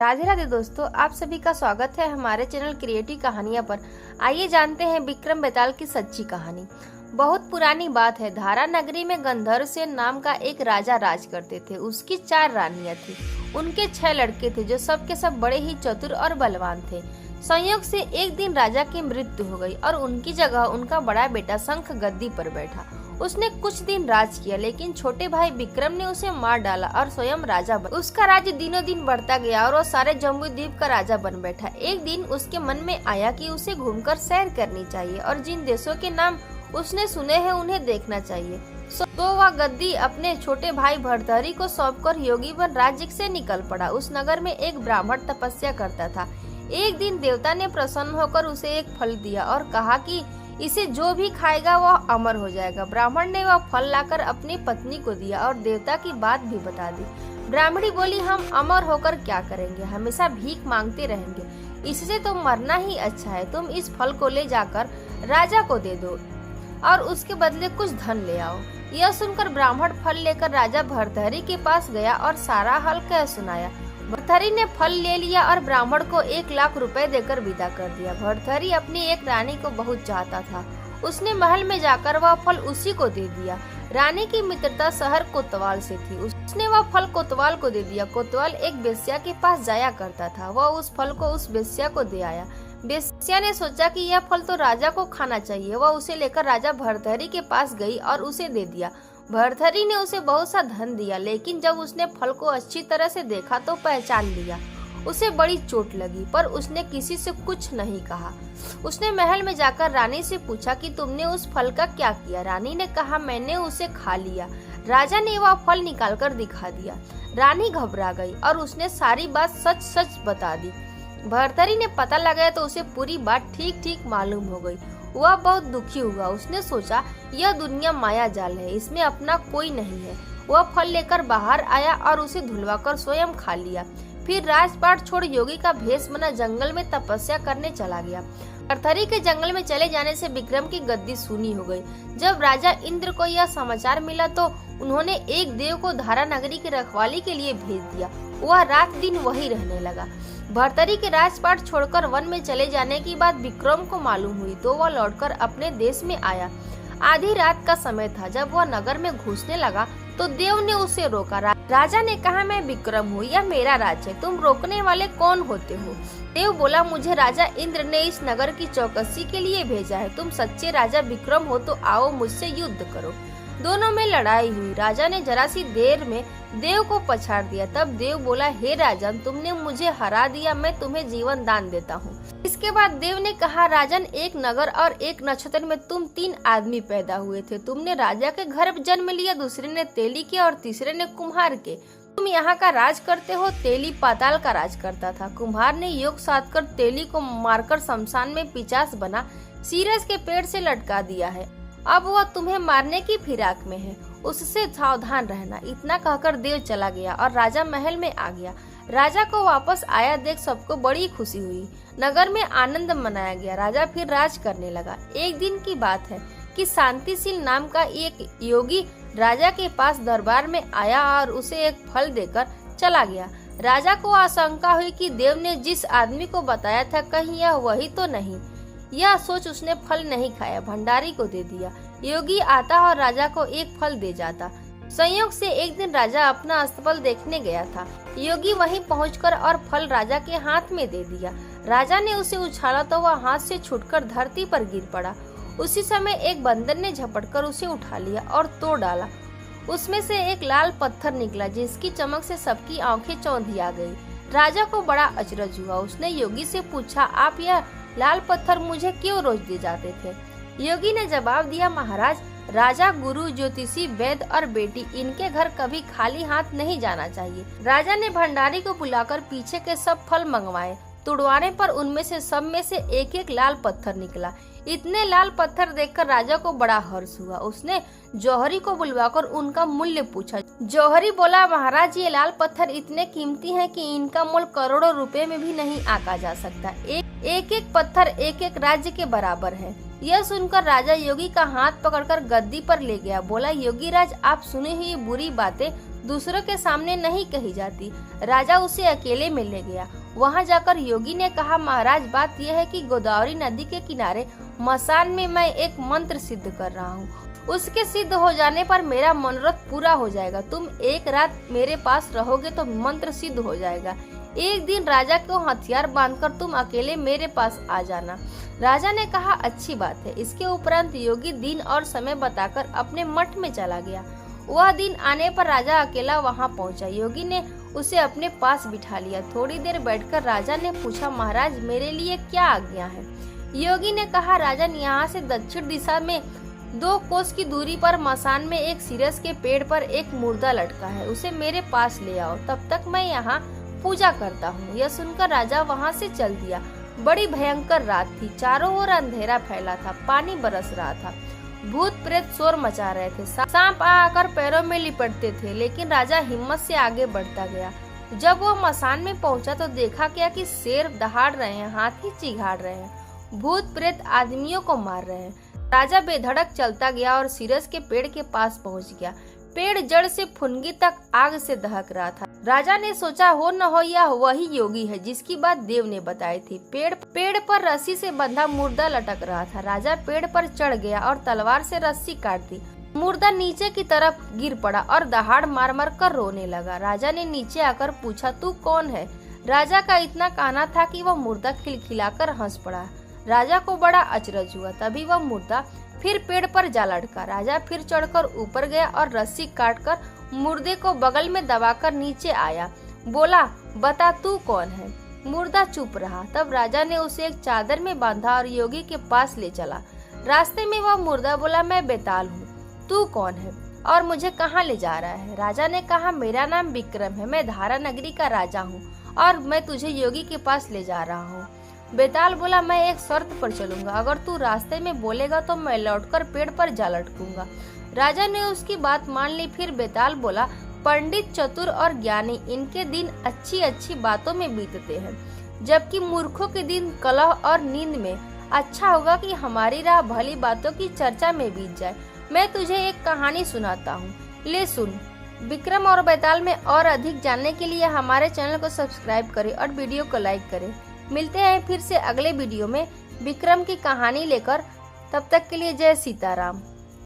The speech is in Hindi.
राधे राधे दोस्तों, आप सभी का स्वागत है हमारे चैनल क्रिएटिव कहानियां पर। आइए जानते हैं विक्रम बेताल की सच्ची कहानी। बहुत पुरानी बात है। धारा नगरी में गंधर्व सेन नाम का एक राजा राज करते थे। उसकी 4 रानियां थी। उनके 6 लड़के थे जो सब के सब बड़े ही चतुर और बलवान थे। संयोग से एक दिन राजा की मृत्यु हो गई और उनकी जगह उनका बड़ा बेटा शंख गद्दी पर बैठा। उसने कुछ दिन राज किया, लेकिन छोटे भाई विक्रम ने उसे मार डाला और स्वयं राजा बन। उसका राज्य दिनों दिन बढ़ता गया और वो सारे जम्बूद्वीप का राजा बन बैठा। एक दिन उसके मन में आया कि उसे घूमकर सैर करनी चाहिए और जिन देशों के नाम उसने सुने हैं उन्हें देखना चाहिए। तो वह गद्दी अपने छोटे भाई भर्तहरि को सौंपकर योगी बन राज्य से निकल पड़ा। उस नगर में एक ब्राह्मण तपस्या करता था। एक दिन देवता ने प्रसन्न होकर उसे एक फल दिया और कहा कि इसे जो भी खाएगा वह अमर हो जाएगा। ब्राह्मण ने वह फल लाकर अपनी पत्नी को दिया और देवता की बात भी बता दी। ब्राह्मणी बोली, हम अमर होकर क्या करेंगे, हमेशा भीख मांगते रहेंगे, इससे तो मरना ही अच्छा है। तुम इस फल को ले जाकर राजा को दे दो और उसके बदले कुछ धन ले आओ। यह सुनकर ब्राह्मण फल लेकर राजा भर्तहरि के पास गया और सारा हाल कह सुनाया। भर्तहरि ने फल ले लिया और ब्राह्मण को 1 लाख रुपए देकर विदा कर दिया। भर्तहरि अपनी एक रानी को बहुत चाहता था। उसने महल में जाकर वह फल उसी को दे दिया। रानी की मित्रता शहर कोतवाल से थी। उसने वह फल कोतवाल को दे दिया। कोतवाल एक बेश्या के पास जाया करता था। वह उस फल को उस बेश्या को दे आया। बेश्या ने सोचा कि यह फल तो राजा को खाना चाहिए। वह उसे लेकर राजा भर्तहरि के पास गई और उसे दे दिया। भर्तहरि ने उसे बहुत सा धन दिया, लेकिन जब उसने फल को अच्छी तरह से देखा तो पहचान लिया। उसे बड़ी चोट लगी, पर उसने किसी से कुछ नहीं कहा। उसने महल में जाकर रानी से पूछा कि तुमने उस फल का क्या किया। रानी ने कहा, मैंने उसे खा लिया। राजा ने वह फल निकालकर दिखा दिया। रानी घबरा गई और उसने सारी बात सच सच बता दी। भर्तहरि ने पता लगाया तो उसे पूरी बात ठीक ठीक मालूम हो गई। वह बहुत दुखी हुआ। उसने सोचा, यह दुनिया माया जाल है, इसमें अपना कोई नहीं है। वह फल लेकर बाहर आया और उसे धुलवाकर स्वयं खा लिया। फिर राजपाट छोड़ योगी का भेष बना जंगल में तपस्या करने चला गया। भर्तहरि के जंगल में चले जाने से विक्रम की गद्दी सूनी हो गई। जब राजा इंद्र को यह समाचार मिला तो उन्होंने एक देव को धारा नगरी की रखवाली के लिए भेज दिया। वह रात दिन वही रहने लगा। भर्तहरि के राजपाट छोड़कर वन में चले जाने की बात विक्रम को मालूम हुई तो वह लौटकर अपने देश में आया। आधी रात का समय था। जब वह नगर में घुसने लगा तो देव ने उसे रोका। राजा ने कहा, मैं विक्रम हूँ, यह मेरा राज्य है, तुम रोकने वाले कौन होते हो? देव बोला, मुझे राजा इंद्र ने इस नगर की चौकसी के लिए भेजा है। तुम सच्चे राजा विक्रम हो तो आओ मुझसे युद्ध करो। दोनों में लड़ाई हुई। राजा ने जरा सी देर में देव को पछाड़ दिया। तब देव बोला, हे राजन, तुमने मुझे हरा दिया, मैं तुम्हें जीवन दान देता हूँ। इसके बाद देव ने कहा, राजन, एक नगर और एक नक्षत्र में तुम 3 आदमी पैदा हुए थे। तुमने राजा के घर जन्म लिया, दूसरे ने तेली के और तीसरे ने कुम्हार के। तुम यहाँ का राज करते हो। तेली पाताल का राज करता था। कुम्हार ने योग साध कर तेली को मारकर शमशान में पिचास बना सीरस के पेड़ से लटका दिया है। अब वह तुम्हें मारने की फिराक में है, उससे सावधान रहना। इतना कहकर देव चला गया और राजा महल में आ गया। राजा को वापस आया देख सबको बड़ी खुशी हुई। नगर में आनंद मनाया गया। राजा फिर राज करने लगा। एक दिन की बात है कि शांतिशील नाम का एक योगी राजा के पास दरबार में आया और उसे एक फल देकर चला गया। राजा को आशंका हुई कि देव ने जिस आदमी को बताया था कहीं यह वही तो नहीं। यह सोच उसने फल नहीं खाया, भंडारी को दे दिया। योगी आता और राजा को एक फल दे जाता। संयोग से एक दिन राजा अपना अस्तबल देखने गया था। योगी वहीं पहुंचकर और फल राजा के हाथ में दे दिया। राजा ने उसे उछाला तो वह हाथ से छूटकर धरती पर गिर पड़ा। उसी समय एक बंदर ने झपटकर उसे उठा लिया और तोड़ डाला। उसमें से एक लाल पत्थर निकला जिसकी चमक से सबकी आंखें चौंधिया गई। राजा को बड़ा अचरज हुआ। उसने योगी से पूछा, आप यह लाल पत्थर मुझे क्यों रोज दे जाते थे? योगी ने जवाब दिया, महाराज, राजा, गुरु, ज्योतिषी, वैद्य और बेटी, इनके घर कभी खाली हाथ नहीं जाना चाहिए। राजा ने भंडारी को बुलाकर पीछे के सब फल मंगवाए। तुड़वाने पर उनमें से सब में से एक एक लाल पत्थर निकला। इतने लाल पत्थर देखकर राजा को बड़ा हर्ष हुआ। उसने जौहरी को बुलवाकर उनका मूल्य पूछा। जौहरी बोला, महाराज, ये लाल पत्थर इतने कीमती हैं कि इनका मूल्य करोड़ों रुपए में भी नहीं आंका जा सकता। एक एक पत्थर एक एक राज्य के बराबर है। यह सुनकर राजा योगी का हाथ पकड़कर गद्दी पर ले गया। बोला, योगी राज, आप सुनी हुई बुरी बातें दूसरों के सामने नहीं कही जाती। राजा उसे अकेले में ले गया। वहां जाकर योगी ने कहा, महाराज बात यह है कि गोदावरी नदी के किनारे मसान में मैं एक मंत्र सिद्ध कर रहा हूँ। उसके सिद्ध हो जाने पर मेरा मनोरथ पूरा हो जाएगा। तुम एक रात मेरे पास रहोगे तो मंत्र सिद्ध हो जाएगा। एक दिन राजा को हथियार बांधकर तुम अकेले मेरे पास आ जाना। राजा ने कहा, अच्छी बात है। इसके उपरांत योगी दिन और समय बताकर अपने मठ में चला गया। वह दिन आने पर राजा अकेला वहां पहुंचा। योगी ने उसे अपने पास बिठा लिया। थोड़ी देर बैठकर राजा ने पूछा, महाराज मेरे लिए क्या आज्ञा है? योगी ने कहा, राजन यहाँ से दक्षिण दिशा में 2 कोस की दूरी पर मसान में एक सिरस के पेड़ पर एक मुर्दा लटका है, उसे मेरे पास ले आओ, तब तक मैं यहाँ पूजा करता हूँ। यह सुनकर राजा वहाँ से चल दिया। बड़ी भयंकर रात थी। चारों ओर अंधेरा फैला था। पानी बरस रहा था। भूत प्रेत शोर मचा रहे थे। सांप आकर पैरों में लिपटते थे, लेकिन राजा हिम्मत से आगे बढ़ता गया। जब वो मसान में पहुंचा तो देखा क्या कि शेर दहाड़ रहे हैं, हाथी चिघाड़ रहे हैं, भूत प्रेत आदमियों को मार रहे हैं। राजा बेधड़क चलता गया और सिरस के पेड़ के पास पहुंच गया। पेड़ जड़ से फुनगी तक आग से दहक रहा था। राजा ने सोचा, हो न हो यह वही योगी है जिसकी बात देव ने बताई थी। पेड़ पर रस्सी से बंधा मुर्दा लटक रहा था। राजा पेड़ पर चढ़ गया और तलवार से रस्सी काट दी। मुर्दा नीचे की तरफ गिर पड़ा और दहाड़ मार मार कर रोने लगा। राजा ने नीचे आकर पूछा, तू कौन है? राजा का इतना कहना था कि वह मुर्दा खिलखिलाकर हंस पड़ा। राजा को बड़ा अचरज हुआ। तभी वह मुर्दा फिर पेड़ पर जा लटका। राजा फिर चढ़कर ऊपर गया और रस्सी काटकर मुर्दे को बगल में दबाकर नीचे आया। बोला, बता तू कौन है? मुर्दा चुप रहा। तब राजा ने उसे एक चादर में बांधा और योगी के पास ले चला। रास्ते में वह मुर्दा बोला, मैं बेताल हूँ। तू कौन है और मुझे कहाँ ले जा रहा है? राजा ने कहा, मेरा नाम विक्रम है, मैं धारा नगरी का राजा हूँ और मैं तुझे योगी के पास ले जा रहा हूँ। बेताल बोला, मैं एक शर्त पर चलूंगा, अगर तू रास्ते में बोलेगा तो मैं लौटकर पेड़ पर जा लटकूंगा। राजा ने उसकी बात मान ली। फिर बेताल बोला, पंडित, चतुर और ज्ञानी, इनके दिन अच्छी अच्छी बातों में बीतते हैं, जबकि मूर्खों के दिन कलह और नींद में। अच्छा होगा कि हमारी राह भली बातों की चर्चा में बीत जाए। मैं तुझे एक कहानी सुनाता हूँ, ले सुन। विक्रम और बेताल में और अधिक जानने के लिए हमारे चैनल को सब्सक्राइब करें और वीडियो को लाइक करें। मिलते हैं फिर से अगले वीडियो में विक्रम की कहानी लेकर। तब तक के लिए जय सीताराम।